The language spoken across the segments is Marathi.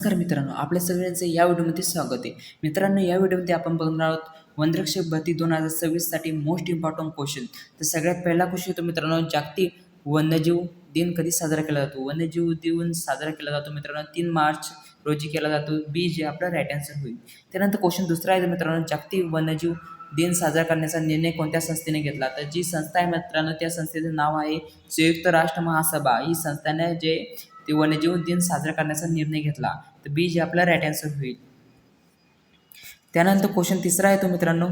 नमस्कार मित्रांनो, आपल्या सगळ्यांचं या व्हिडिओमध्ये स्वागत आहे. मित्रांनो, या व्हिडिओमध्ये आपण बघणार आहोत वनरक्षक भरती 2026 साठी मोस्ट इम्पॉर्टंट क्वेश्चन. तर सगळ्यात पहिला क्वेश्चन येतो मित्रांनो, जागतिक वन्यजीव दिन कधी साजरा केला जातो? वन्यजीव दिन साजरा केला जातो मित्रांनो 3 मार्च रोजी केला जातो. बी जे आपला राईट आन्सर होईल. त्यानंतर क्वेश्चन दुसरा आहे मित्रांनो, जागतिक वन्यजीव दिन साजरा करण्याचा निर्णय कोणत्या संस्थेने घेतला? तर जी संस्था आहे मित्रांनो, त्या संस्थेचं नाव आहे संयुक्त राष्ट्र महासभा. ही संस्थाने ते वन्यजीव दिन साजरा करण्याचा निर्णय घेतला. तर बी जे आपला राईट आन्सर होईल. त्यानंतर क्वेश्चन तिसरा येतो मित्रांनो,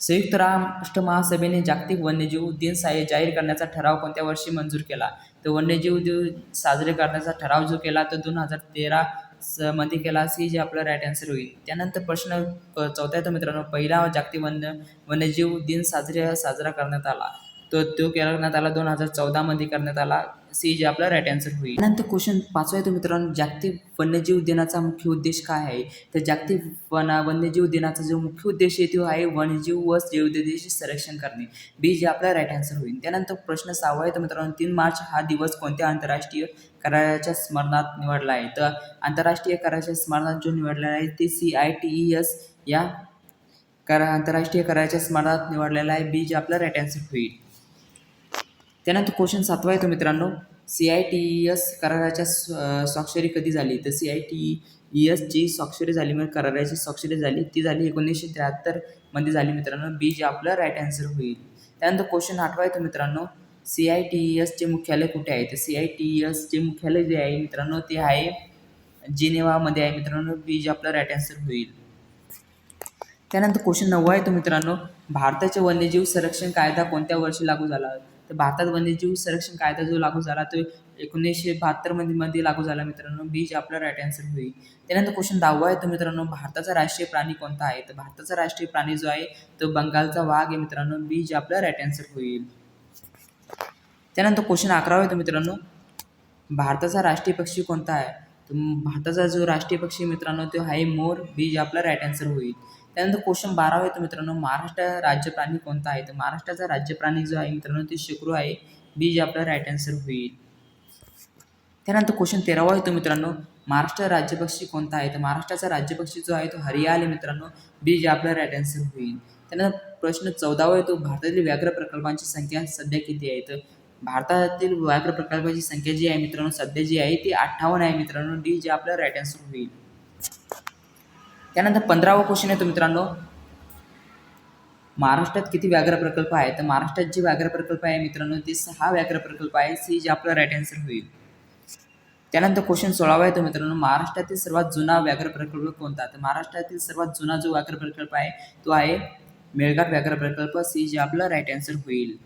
संयुक्त राष्ट्र महासभेने जागतिक वन्यजीव दिन जाहीर करण्याचा ठराव कोणत्या वर्षी मंजूर केला? तर वन्यजीव दिन साजरे करण्याचा ठराव जो केला तो 2013 मध्ये केला. सी जे आपला राईट आन्सर होईल. त्यानंतर प्रश्न चौथा येतो मित्रांनो, पहिला जागतिक वन्यजीव दिन साजरा करण्यात आला. तो करण्यात आला 2014 मध्ये करण्यात आला. सी जे आपला राईट आन्सर होईल. त्यानंतर क्वेश्चन पाचवा येतो मित्रांनो, जागतिक वन्यजीव दिनाचा मुख्य उद्देश काय आहे? तर जागतिक वन्यजीव दिनाचा जो मुख्य उद्देश आहे तो आहे वन्यजीव व जैवविविधतेचे संरक्षण करणे. बी जे आपला राईट आन्सर होईल. त्यानंतर प्रश्न सहावा येतो मित्रांनो, 3 मार्च हा दिवस कोणत्या आंतरराष्ट्रीय कराराच्या स्मरणार्थ निवडला आहे? तर आंतरराष्ट्रीय कराराच्या स्मरणार्थ जो निवडलेला आहे ते CITES या आंतरराष्ट्रीय कराराच्या स्मरणार्थ निवडलेला आहे. बी जे आपला राईट आन्सर होईल. त्यानंतर क्वेश्चन सातवा येतो मित्रांनो, CITES कराराच्या स्वाक्षरी कधी झाली? तर CITES ची स्वाक्षरी झाली, म्हणजे कराराची स्वाक्षरी झाली ती झाली 1973 मध्ये झाली मित्रांनो. बी जे आपलं राईट आन्सर होईल. त्यानंतर क्वेश्चन आठवा येतो मित्रांनो, CITES चे मुख्यालय कुठे आहे? तर CITES चे मुख्यालय जे आहे मित्रांनो ते आहे जिनेवामध्ये आहे मित्रांनो. बी जे आपलं राईट आन्सर होईल. त्यानंतर क्वेश्चन 9 आहे तो मित्रांनो, भारताचे वन्यजीव संरक्षण कायदा कोणत्या वर्षी लागू झाला? तर भारतात वन्यजीव संरक्षण कायदा जो लागू झाला तो 1972 मध्ये लागू झाला मित्रांनो. बी जे आपला राईट आन्सर होईल. त्यानंतर क्वेश्चन 10 आहे तो मित्रांनो, भारताचा राष्ट्रीय प्राणी कोणता आहे? तर भारताचा राष्ट्रीय प्राणी जो आहे तो बंगालचा वाघ आहे मित्रांनो. बी जे आपला राईट आन्सर होईल. त्यानंतर क्वेश्चन 11 आहे तो मित्रांनो, भारताचा राष्ट्रीय पक्षी कोणता आहे? तर भारताचा जो राष्ट्रीय पक्षी मित्रांनो तो आहे मोर. बी जे आपला राईट आन्सर होईल. त्यानंतर क्वेश्चन 12 येतो मित्रांनो, महाराष्ट्र राज्य प्राणी कोणता आहे? तर महाराष्ट्राचा राज्य प्राणी जो आहे मित्रांनो ते शेकरू आहे. बी जे आपला राईट आन्सर होईल. त्यानंतर क्वेश्चन 13 येतो मित्रांनो, महाराष्ट्र राज्यपक्षी कोणता आहे? तर महाराष्ट्राचा राज्यपक्षी जो आहे तो हरियाल आहे मित्रांनो. बी जे आपला राईट आन्सर होईल. त्यानंतर प्रश्न 14 येतो, भारतातील व्याघ्र प्रकल्पांची संख्या सध्या किती आहे? तर भारतातील व्याघ्र प्रकल्पाची संख्या जी आहे मित्रांनो सध्या जी आहे ती 58 आहे मित्रांनो. डी जे आपला राईट आन्सर होईल. त्यानंतर 15वा क्वेश्चन येतो मित्रांनो, महाराष्ट्रात किती व्याघ्र प्रकल्प आहे? तर महाराष्ट्रात जे व्याघ्र प्रकल्प आहे मित्रांनो ते 6 व्याघ्र प्रकल्प आहे. सी जे आपला राईट आन्सर होईल. त्यानंतर क्वेश्चन 16 येतो मित्रांनो, महाराष्ट्रातील सर्वात जुना व्याघ्र प्रकल्प कोणता? तर महाराष्ट्रातील सर्वात जुना जो व्याघ्र प्रकल्प आहे तो आहे मेळघाट व्याघ्र प्रकल्प. सी जे आपला राईट आन्सर होईल.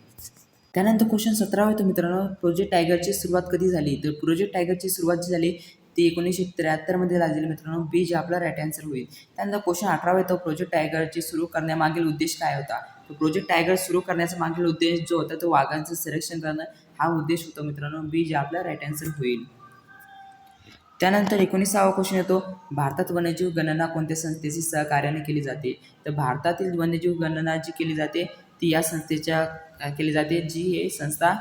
त्यानंतर क्वेश्चन 17 येतो मित्रांनो, प्रोजेक्ट टायगरची सुरुवात कधी झाली? तर प्रोजेक्ट टायगरची सुरुवात जी झाली ती 1973 मध्ये झाली मित्रांनो. बी जे आपला राईट आन्सर होईल. त्यानंतर क्वेश्चन 18 येतो, प्रोजेक्ट टायगरची सुरू करण्यामागील उद्देश काय होता? तर प्रोजेक्ट टायगर सुरू करण्याचा मागील उद्देश जो होता तो वाघांचं संरक्षण करणं हा उद्देश होता मित्रांनो. बी जे आपला राईट आन्सर होईल. त्यानंतर 19वा क्वेश्चन येतो, भारतात वन्यजीव गणना कोणत्या संस्थेची सहकार्याने केली जाते? तर भारतातील वन्यजीव गणना जी केली जाते ती या संस्थेच्या केली जाते, जी हे संस्था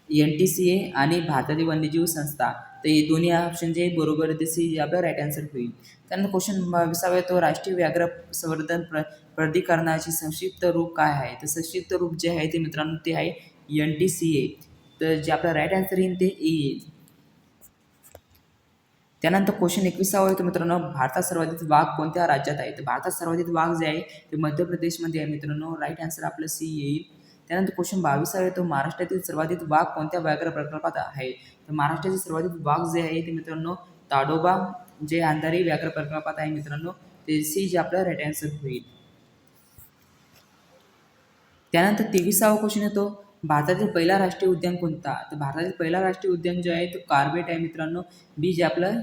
NTCA आणि भारतातील वन्यजीव संस्था. तर हे दोन्ही ऑप्शन जे बरोबर आहे ते सी आपला राईट आन्सर होईल. त्यानंतर क्वेश्चन 22 येतो, राष्ट्रीय व्याघ्र संवर्धन प्राधिकरणाचे संक्षिप्त रूप काय आहे? तर संक्षिप्त रूप जे आहे ते मित्रांनो ते आहे NTCA. तर जे आपला राईट आन्सर येईल ते ए येईल. त्यानंतर क्वेश्चन 21 येतो मित्रांनो, भारतात सर्वाधिक वाघ कोणत्या राज्यात आहे? तर भारतात सर्वाधिक वाघ जे आहे ते मध्य प्रदेशमध्ये आहे मित्रांनो. राईट आन्सर आपलं सी येईल. त्यानंतर क्वेश्चन 22 येतो, महाराष्ट्रातील सर्वाधिक वाघ कोणत्या व्याघ्र प्रकल्पात आहे? तर महाराष्ट्रातील सर्वाधिक वाघ जे आहे ते मित्रांनो ताडोबा जे अंधारी व्याघ्र प्रकल्पात आहे मित्रांनो. ते सी जे आपलं राईट आन्सर होईल. त्यानंतर 23वा क्वेश्चन येतो, भारतातील पहिला राष्ट्रीय उद्यान कोणता? तर भारतातील पहिला राष्ट्रीय उद्यान जो आहे तो कार्बेट आहे मित्रांनो. बी जे आपलं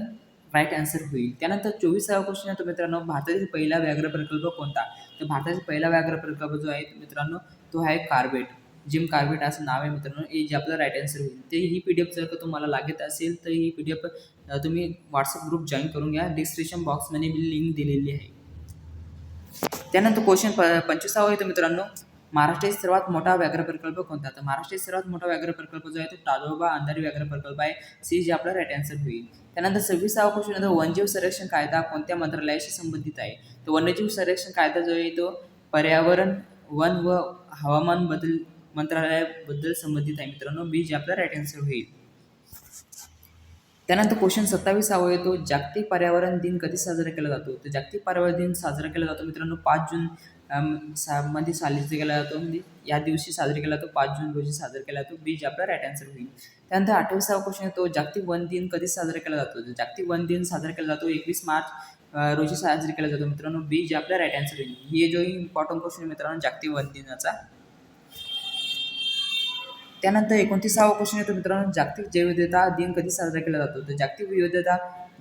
राईट आन्सर होईल. त्यानंतर 24वा क्वेश्चन येतो मित्रांनो, भारतातील पहिला व्याघ्र प्रकल्प कोणता? तर भारतातील पहिला व्याघ्र प्रकल्प जो आहे मित्रांनो तो आहे कार्बेट. जिम कार्बेट असं नाव आहे मित्रांनो. हे जे आपलं राईट आन्सर होईल. ते ही PDF जर का तुम्हाला लागत असेल तर ही PDF तुम्ही व्हॉट्सअप ग्रुप जॉईन करून घ्या. डिस्क्रिप्शन बॉक्समध्ये मी लिंक दिलेली आहे. त्यानंतर क्वेश्चन 25वा येतो मित्रांनो, महाराष्ट्रातील सर्वात मोठा व्याघ्र प्रकल्प कोणता? तर महाराष्ट्रातील सर्वात मोठा व्याघ्र प्रकल्प जो आहे तो ताडोबा अंधारी व्याघ्र प्रकल्प आहे. सी जे आपला राईट आन्सर होईल. त्यानंतर 26वा क्वेश्चन आहे, वन्यजीव संरक्षण कायदा कोणत्या मंत्रालयाशी संबंधित आहे? तर वन्यजीव संरक्षण कायदा जो आहे तो पर्यावरण, वन व हवामान बदल मंत्रालयाबद्दल संबंधित आहे मित्रांनो. बी जे आपला राईट आन्सर होईल. त्यानंतर क्वेश्चन 27वा येतो, जागतिक पर्यावरण दिन कधी साजरा केला जातो? तर जागतिक पर्यावरण दिन साजरा केला जातो मित्रांनो 5 जून मध्ये साजरा केला जातो. म्हणजे या दिवशी साजरा केला जातो, 5 जून रोजी साजरा केला जातो. बी जे आपला राईट आन्सर होईल. त्यानंतर 28वा क्वेश्चन येतो, जागतिक वन दिन कधी साजरा केला जातो? तर जागतिक वन दिन साजरा केला जातो 21 मार्च रोजी साजरा केला जातो मित्रांनो. बी जे आपला राईट आन्सर होईल. ही जो इम्पॉर्टंट क्वेश्चन मित्रांनो जागतिक वन दिनाचा. त्यानंतर 29वा क्वेश्चन येतो मित्रांनो, जागतिक जैवविविधता दिन कधी साजरा केला जातो? तर जागतिक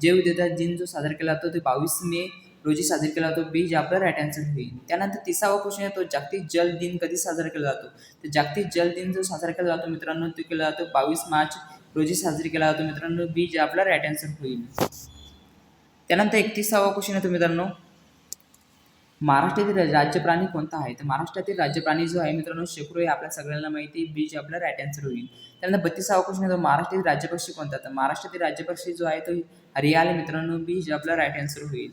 जैवविविधता दिन जो साजरा केला जातो ते 22 मे रोजी साजरा केला जातो. बी जे आपला राईट आन्सर होईल. त्यानंतर 30वा क्वेश्चन येतो, जागतिक जल दिन कधी साजरा केला जातो? तर जागतिक जल दिन जो साजरा केला जातो मित्रांनो तो केला जातो 22 मार्च रोजी साजरी केला जातो मित्रांनो. बी जे आपला राईट आन्सर होईल. त्यानंतर 31वा क्वेश्चन येतो मित्रांनो, महाराष्ट्रातील राज्य प्राणी कोणता आहे? तर महाराष्ट्रातील राज्य प्राणी जो आहे मित्रांनो शेकडो आहे, आपल्या सगळ्यांना माहिती. बी जे आपला राईट आन्सर होईल. त्यानंतर 32वा क्वेश्चन येतो, महाराष्ट्रातील राज्यपक्षी कोणता? तर महाराष्ट्रातील राज्यपक्षी जो आहे तो हरियाल मित्रांनो. बी जे आपला राईट आन्सर होईल.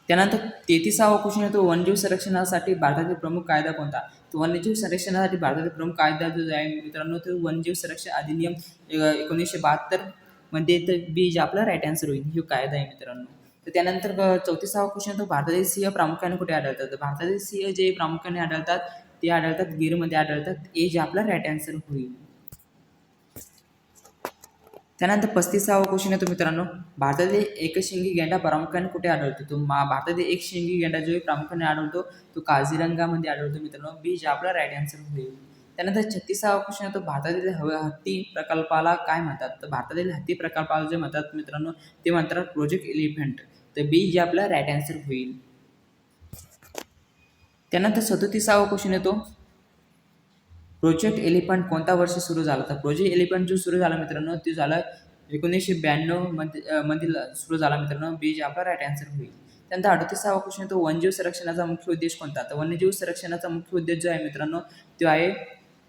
त्यानंतर 33वा क्वेश्चन येतो, वन्यजीव संरक्षणासाठी भारतातील प्रमुख कायदा कोणता? तर वन्यजीव संरक्षणासाठी भारतातील प्रमुख कायदा जो आहे मित्रांनो तो वन्यजीव संरक्षण अधिनियम 1972 मध्ये. तर बी जे आपला राईट आन्सर होईल. ही कायदा आहे मित्रांनो. तर त्यानंतर 34वा क्वेश्चन येतो, भारतातील सिंह प्रामुख्याने कुठे आढळतात? तर भारतातील सिंह जे प्रामुख्याने आढळतात ते आढळतात गिरमध्ये आढळतात. ए जे आपला राईट आन्सर होईल. त्यानंतर 35वा क्वेश्चन येतो मित्रांनो, भारतातील एकशिंगी गेंडा प्रामुख्याने कुठे आढळतो? तो भारतातील एकशिंगी गेंडा जो प्रामुख्याने आढळतो तो काझीरंगामध्ये आढळतो मित्रांनो. बी जे आपला राईट आन्सर होईल. त्यानंतर 36वा क्वेश्चन येतो, भारतातील हत्ती प्रकल्पाला काय म्हणतात? तर भारतातील हत्ती प्रकल्पाला जे म्हणतात मित्रांनो ते म्हणतात प्रोजेक्ट एलिफंट. तर बी जे आपला राईट आन्सर होईल. त्यानंतर 37वा क्वेश्चन येतो, प्रोजेक्ट एलिफंट कोणत्या वर्षी सुरू झाला? तर प्रोजेक्ट एलिफंट जो सुरू झाला मित्रांनो ते झाला 1992 मधील सुरू झाला मित्रांनो. बी जे आपला राईट आन्सर होईल. त्यानंतर 38वा क्वेश्चन येतो, वन्यजीव संरक्षणाचा मुख्य उद्देश कोणता? तर वन्यजीव संरक्षणाचा मुख्य उद्देश जो आहे मित्रांनो तो आहे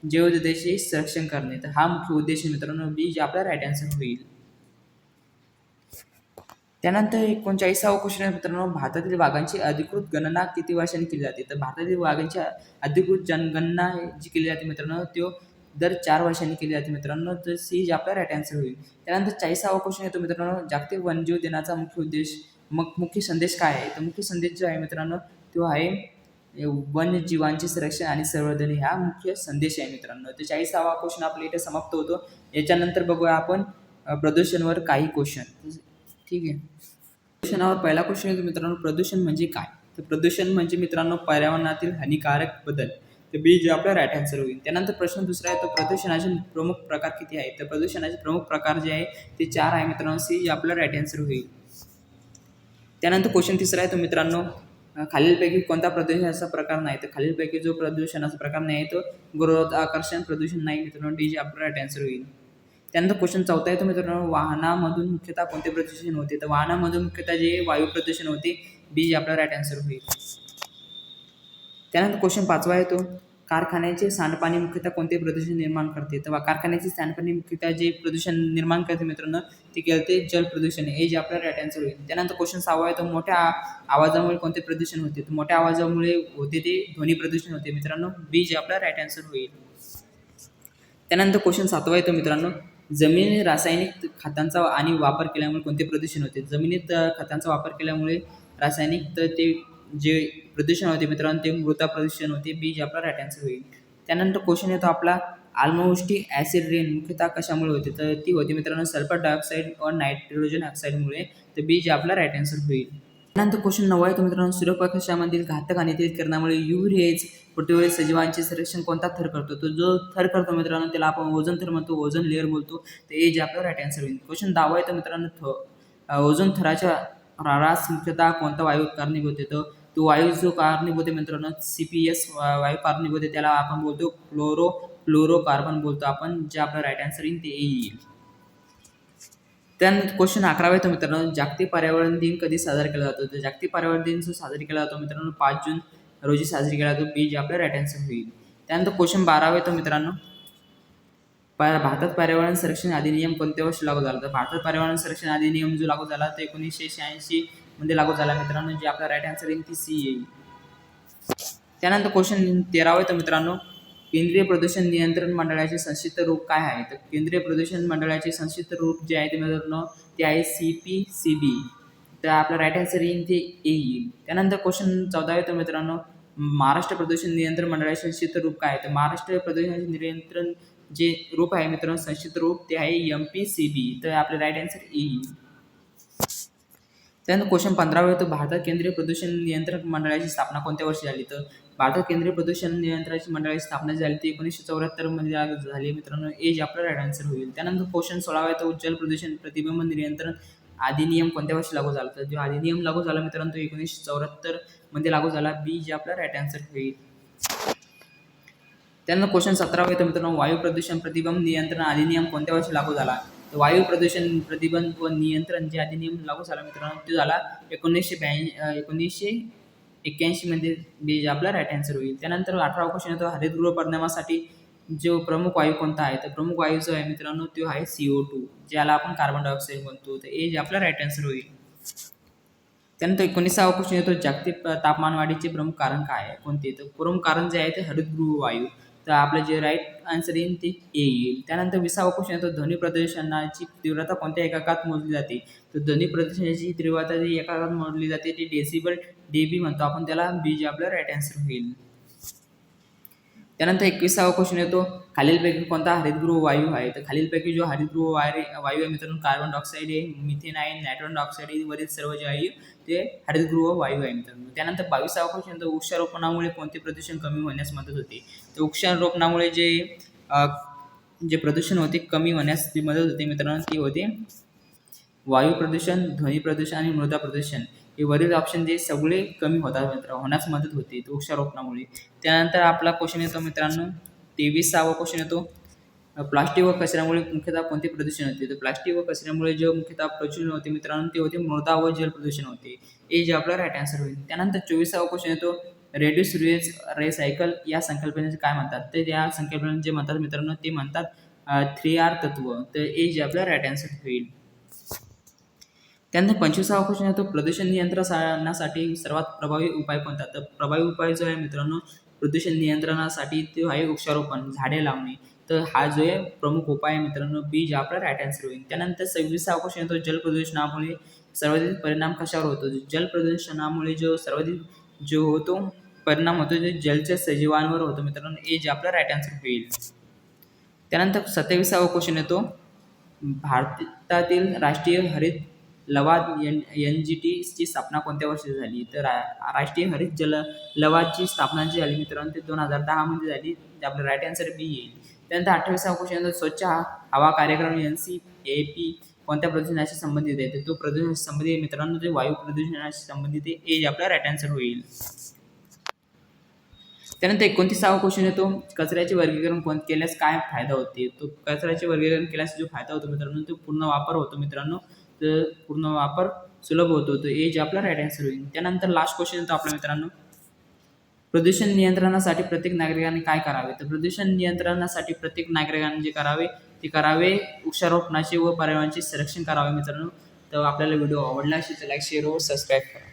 जैवविविधतेचे संरक्षण करणे. तर हा मुख्य उद्देश आहे मित्रांनो. बी जे आपला राईट आन्सर होईल. त्यानंतर 39वा क्वेश्चन आहे मित्रांनो, भारतातील वाघांची अधिकृत गणना किती वर्षांनी केली जाते? तर भारतातील वाघांची अधिकृत जनगणना जी केली जाते मित्रांनो तो दर 4 वर्षांनी केली जाते मित्रांनो. तर सी जे आपला राईट आन्सर होईल. त्यानंतर 40वा क्वेश्चन येतो मित्रांनो, जागतिक वन्यजीव दिनाचा मुख्य उद्देश मुख्य संदेश काय आहे? तर मुख्य संदेश जो आहे मित्रांनो तो आहे वन्यजीवांचे संरक्षण आणि संवर्धन. हा मुख्य संदेश आहे मित्रांनो. तर 40वा क्वेश्चन आपल्या इथे समाप्त होतो. याच्यानंतर बघूया आपण प्रदूषणावर काही क्वेश्चन. ठीक आहे. प्रदूषणावर पहिला क्वेश्चन येतो मित्रांनो, प्रदूषण म्हणजे काय? तर प्रदूषण म्हणजे मित्रांनो पर्यावरणातील हानिकारक बदल. तर बी जे आपला राईट आन्सर होईल. त्यानंतर प्रश्न दुसरा आहे, तो प्रदूषणाचे प्रमुख प्रकार किती आहेत? तर प्रदूषणाचे प्रमुख प्रकार जे आहे ते 4 आहे मित्रांनो. सी जे आपला राईट आन्सर होईल. त्यानंतर क्वेश्चन तिसरा आहे तो मित्रांनो, खालीलपैकी कोणता प्रदूषणाचा प्रकार नाही? तर खालीलपैकी जो प्रदूषणाचा प्रकार नाही तो गुरुत्वाकर्षण प्रदूषण नाही मित्रांनो. डी जे आपला राईट आन्सर होईल. त्यानंतर क्वेश्चन चौथा येतो मित्रांनो, वाहनामधून मुख्यतः कोणते प्रदूषण होते? तर वाहनामधून मुख्यतः जे वायू प्रदूषण होते. बी जे आपला राईट आन्सर होईल. त्यानंतर क्वेश्चन 5वा येतो, कारखान्याचे सांडपाणी मुख्यतः कोणते प्रदूषण निर्माण करते? तर कारखान्याचे सांडपाणी मुख्यतः जे प्रदूषण निर्माण करते मित्रांनो ते केले जल प्रदूषण. हे जे आपला राईट आन्सर होईल. त्यानंतर क्वेश्चन 6वा येतो, मोठ्या आवाजामुळे कोणते प्रदूषण होते? तर मोठ्या आवाजामुळे होते ते ध्वनी प्रदूषण होते मित्रांनो. बी जे आपला राईट आन्सर होईल. त्यानंतर क्वेश्चन 7वा येतो मित्रांनो, जमिनीत रासायनिक खतांचा आणि वापर केल्यामुळे कोणते प्रदूषण होते? जमिनीत खतांचा वापर केल्यामुळे रासायनिक तर ते जे प्रदूषण होते मित्रांनो ते मृदा प्रदूषण होते. बी जे आपला राईट आन्सर होईल. त्यानंतर क्वेश्चन येतो आपला, ऑल्मोस्टिक ॲसिड रेन मुख्यतः कशामुळे होते? तर ती होती मित्रांनो सल्फर डायऑक्साईड और नायट्रोजन ऑक्साईडमुळे. तर बी जे आपला राईट आन्सर होईल. त्यानंतर क्वेश्चन 9 येतो मित्रांनो, सूर्यप्रकाशामधील घातक आणि तेज किरणामुळे UV रेज पृथ्वीवरील सजीवांचे संरक्षण कोणता थर करतो? तो जो थर करतो मित्रांनो त्याला आपण ओझोन थर म्हणतो, ओझोन लेअर बोलतो. तर हे जे आपलं राईट आन्सर होईल. क्वेश्चन 10 येतो मित्रांनो, ओझोन थराच्या ह्रास मुख्यतः कोणता वायू कारणीभूत येतो? तो वायू जो कारणीभूत आहे मित्रांनो CPS वायू कारणीभूत आहे त्याला आपण बोलतो फ्लोरोकार्बन बोलतो आपण. जे आपलं राईट आन्सर येईल ते येईल. त्यानंतर क्वेश्चन 11 येतो मित्रांनो, जागतिक पर्यावरण दिन कधी साजरा केला जातो? तर जागतिक पर्यावरण दिन जो साजरा केला जातो मित्रांनो 5 जून रोजी साजरी केला, तो बी जे आपलं राईट आन्सर होईल. त्यानंतर क्वेश्चन 12 आहे तो मित्रांनो, भारतात पर्यावरण संरक्षण अधिनियम कोणत्या वर्षी लागू झाला? तर भारतात पर्यावरण संरक्षण अधिनियम जो लागू झाला तो 1986 मध्ये लागू झाला मित्रांनो, जे आपला राईट आन्सर येईल ती सी येईल. त्यानंतर क्वेश्चन 13 आहे तो मित्रांनो, केंद्रीय प्रदूषण नियंत्रण मंडळाचे संक्षिप्त रूप काय आहे? तर केंद्रीय प्रदूषण मंडळाचे संक्षिप्त रूप जे आहे ते मित्रांनो ते आहे CPCB. तर आपला राईट आन्सर येईल ते ए येईल. त्यानंतर क्वेश्चन 14 आहे तो मित्रांनो, महाराष्ट्र प्रदूषण नियंत्रण मंडळाचे संक्षिप्त रूप काय आहे? तर महाराष्ट्र प्रदूषण नियंत्रण जे रूप आहे मित्रांनो संक्षिप्त रूप ते आहे MPCB. तर आपले राईट आन्सर ए येईल. त्यानंतर क्वेश्चन 15 येतो, भारतात केंद्रीय प्रदूषण नियंत्रण मंडळाची स्थापना कोणत्या वर्षी झाली? तर भारतात केंद्रीय प्रदूषण नियंत्रणाची मंडळाची स्थापना झाली ती 1974 मध्ये झाली मित्रांनो, ए जे आपला राईट आन्सर होईल. त्यानंतर क्वेश्चन 16 येतो, जल प्रदूषण प्रतिबंध नियंत्रण अधिनियम कोणत्या वर्षी लागू झाला? तर जो अधिनियम लागू झाला मित्रांनो तो 1974 मध्ये लागू झाला, बी जे आपला राईट आन्सर होईल. त्यानंतर क्वेश्चन 17 येतो मित्रांनो, वायू प्रदूषण प्रतिबंध नियंत्रण अधिनियम कोणत्या वर्षी लागू झाला? तर वायू प्रदूषण प्रतिबंध व नियंत्रण जे अधिनियम लागू झाला मित्रांनो तो झाला 1981 मध्ये, बी जे आपला राईट आन्सर होईल. त्यानंतर 18 क्वेश्चन येतो, हरितगृह परिणामासाठी जो प्रमुख वायू कोणता आहे? तर प्रमुख वायू जो आहे मित्रांनो तो आहे CO2, ज्याला आपण कार्बन डायऑक्साईड म्हणतो. तर ए जे आपला राईट आन्सर होईल. त्यानंतर 19वा क्वेश्चन येतो, जागतिक तापमानवाढीचे प्रमुख कारण काय आहे? कोणते? तर प्रमुख कारण जे आहे ते हरितगृह वायू. तर आपलं जे राईट आन्सर येईल ते ए येईल. त्यानंतर 20वा क्वेश्चन येतो, ध्वनी प्रदूषणाची तीव्रता कोणत्या एककात मोजली जाते? तर ध्वनी प्रदूषणाची तीव्रता जी एककात मोजली जाते ती डेसिबल DB म्हणतो आपण त्याला, बी जे आपलं राईट आन्सर होईल. त्यानंतर 21वा क्वेश्चन येतो, खालीलपैकी कोणता हरितगृह वायू आहे? तर खालीलपैकी जो हरितगृह वायू आहे मित्रांनो कार्बन डायऑक्साईड आहे, मिथेन आहे, नायट्रॉन डायऑक्साईड आहे, वरील सर्व जे आहे ते हरितगृह वायू आहे मित्रांनो. त्यानंतर 22वा क्वेश्चन येतो, वृक्षारोपणामुळे कोणते प्रदूषण कमी होण्यास मदत होते? तर वृक्षारोपणामुळे जे प्रदूषण होते कमी होण्यास जी मदत होते मित्रांनो ती होते वायू प्रदूषण, ध्वनी प्रदूषण आणि मृदा प्रदूषण. हे वरील ऑप्शन जे सगळे कमी होतात मित्रांनो, होण्यास मदत होते वृक्षारोपणामुळे. त्यानंतर आपला क्वेश्चन येतो मित्रांनो 23वा क्वेश्चन येतो, प्लास्टिक व कचऱ्यामुळे मुख्यतः कोणते प्रदूषण होते? तर प्लास्टिक व कचऱ्यामुळे जे मुख्यतः प्रदूषण होते मित्रांनो ते होते मृदा व जल प्रदूषण होते, हे जे आपला राईट आन्सर होईल. त्यानंतर 24वा क्वेश्चन येतो, रेड्यूस रियूज रिसायकल या संकल्पनेचे काय म्हणतात? तर या संकल्पनेचे जे म्हणतात मित्रांनो ते म्हणतात 3R तत्व. तर ए जे आपला राईट आन्सर होईल. त्यानंतर 25वा क्वेश्चन येतो, प्रदूषण नियंत्रणासाठी सर्वात प्रभावी उपाय कोणता? तर प्रभावी उपाय जो आहे मित्रांनो प्रदूषण नियंत्रणासाठी तो आहे वृक्षारोपण, झाडे लावणे. तर हा जो आहे प्रमुख उपाय आहे मित्रांनो, बी जे आपला राईट आन्सर होईल. त्यानंतर 26वा क्वेश्चन येतो, जल प्रदूषणामुळे सर्वाधिक परिणाम कशावर होतो? जल प्रदूषणामुळे जो होतो परिणाम होतो जो जलच्या सजीवांवर होतो मित्रांनो, ए जे आपला राईट आन्सर होईल. त्यानंतर 27वा क्वेश्चन येतो, भारतातील राष्ट्रीय हरित लवाद NGT ची स्थापना कोणत्या वर्षी झाली? तर राष्ट्रीय हरित लवादची स्थापना जी झाली मित्रांनो ते 2010 मध्ये झाली. आपलं राईट आन्सर बी येईल. त्यानंतर 28वा क्वेश्चन, स्वच्छ हवा कार्यक्रम NCAP कोणत्या प्रदूषणाशी संबंधित आहे? तर तो प्रदूषणाशी संबंधित आहे मित्रांनो ते वायू प्रदूषणाशी संबंधित आहे, ए आपला राईट आन्सर होईल. त्यानंतर 29वा क्वेश्चन येतो, कचऱ्याचे वर्गीकरण केल्यास काय फायदा होते? तो कचऱ्याचे वर्गीकरण केल्यास जो फायदा होतो मित्रांनो तो पूर्ण वापर होतो मित्रांनो, तर पूर्ण वापर सुलभ होतो, तर ए जे आपला राईट आन्सर होईल. त्यानंतर लास्ट क्वेश्चन येतो आपल्या मित्रांनो, प्रदूषण नियंत्रणासाठी प्रत्येक नागरिकाने काय करावे? तर प्रदूषण नियंत्रणासाठी प्रत्येक नागरिकाने जे करावे वृक्षारोपणाचे व पर्यावरणाचे संरक्षण करावे मित्रांनो. तर आपल्याला व्हिडिओ आवडला असेल तर लाईक, शेअर व सबस्क्राईब करा.